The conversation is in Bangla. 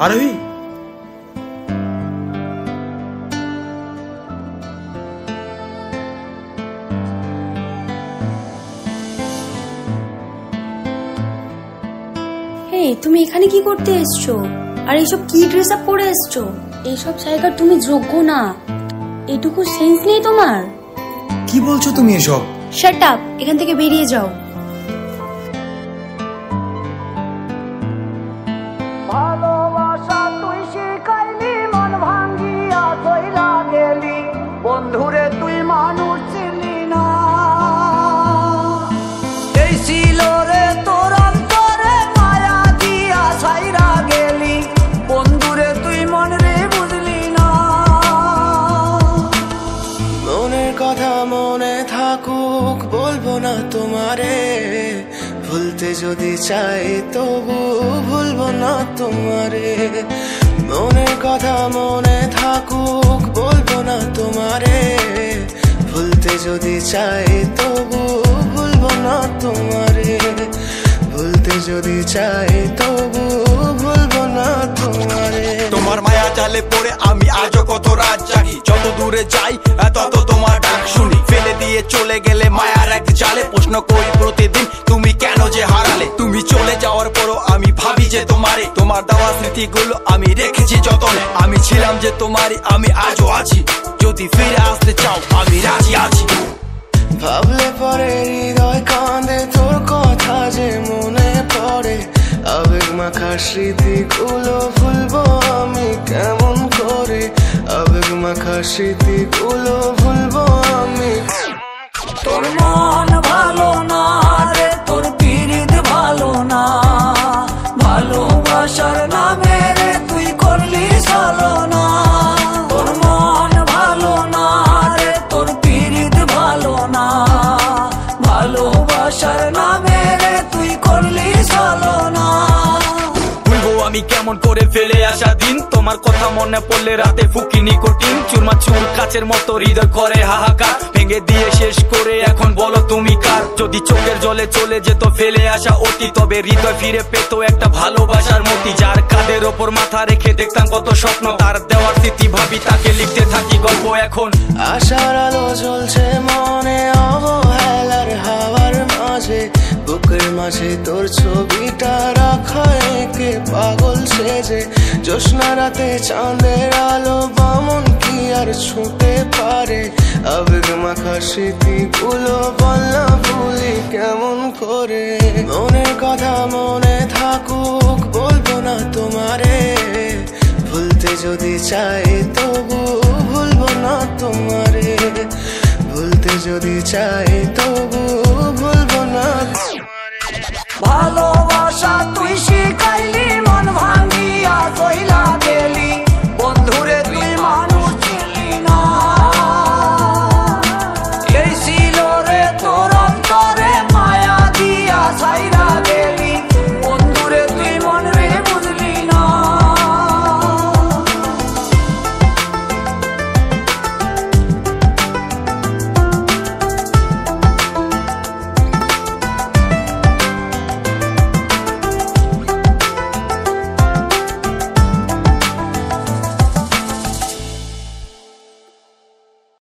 আরোহী, তুমি এখানে কি করতে এসছো? আর এইসব কি ড্রেস আপ পরে এসছো? এইসব জায়গার তুমি যোগ্য না। এটুকু সেন্স নেই তোমার? কি বলছো তুমি এসব? শাট আপ, এখান থেকে বেরিয়ে যাও। ভালোবাসা তুই শিখাইলি, মন ভাঙ্গিয়া চইলা গেলি, বন্ধুরে তুই মানুষ ছিলি না। এই ছিল রে তোর অন্তরে মায়া দিয়া ছাইরা গেলি, বন্ধুরে তুই মন রে বুঝলি না। মনের কথা মনে থাকুক, বলবো না তোমারে, ভুলতে যদি চাই তবু ভুলবো না তোমারে। মনের কথা মনে থাকুক, বলবো না তোমারে, ভুলতে যদি চাই তবু ভুলবো না তোমারে। ভুলতে যদি চাই তবু ভুলবো না তোমারে। তোমার মায়া জালে পড়ে আমি আজও কত রাত জাগি, যত দূরে যাই তত তোমার ডাক শুনি। ফেলে দিয়ে চলে গেলে মায়ার এক জালে, প্রশ্ন করি প্রতিদিন তুমি কেন যে হারালে। তুমি চলে যাওয়ার পরও আমি ভাবি যে তোমারে, তোমার দেওয়া স্মৃতিগুলো আমি রেখেছি যতনে। আমি ছিলাম যে তোমারই, আমি আজও আছি, যদি ফিরে আসতে চাও আমি রাজি আছি। ভাবলে পরে হৃদয় কাঁদে, তোর কথা যে মনে পড়ে, আবেগ মাখা স্মৃতিগুলো ভুলবো আমি কেমন করে। আবেগ মাখা স্মৃতিগুলো ভুলবো আমি। তোর মন ভালো না রে, তোর পীড়িত ভালো না, ভালোবাসার নামে রে তুই করলি ছলনা। তোর মন ভালো না রে, তোর পীড়িত ভালো না, ভালোবাসার নামে রে তুই করলি ছলনা। ভুলবো আমি কেমন করে ফেলে আসা দিন, তোমার কথা মনে পড়লে রাতে ফুকি নিকোটিন। চুরমা চুর কাচের মতো হৃদয় করে হাহাকার, ভেঙে দিয়ে শেষ করে এখন বলো তুমি কার। যদি চোখের জলে চলে যেত ফেলে আসা অতি, তবে হৃদয় ফিরে পেত একটা ভালোবাসার মতি। যার কাঁধের ওপর মাথা রেখে দেখতাম কত স্বপ্ন, তার দেওয়ার স্মৃতি ভাবি তাকে লিখতে থাকি গল্প এখন। আশার আলো জ্বলছে মনে অবহেলার হাওয়ার মাঝে, বুকের মাঝে তোর ছবিটা রাখা একে পাগল সেজে। জ্যোৎস্না রাতে চাঁদের আলো বামন কি আর ছুঁতে পারে। আবেগ মাখা স্মৃতিগুলো বল না ভুলি কেমন করে। মনের কথা মনে থাকুক, বলবো না তোমারে, ভুলতে যদি চাই তবু ভুলবো না তোমারে। ভুলতে যদি চাই তো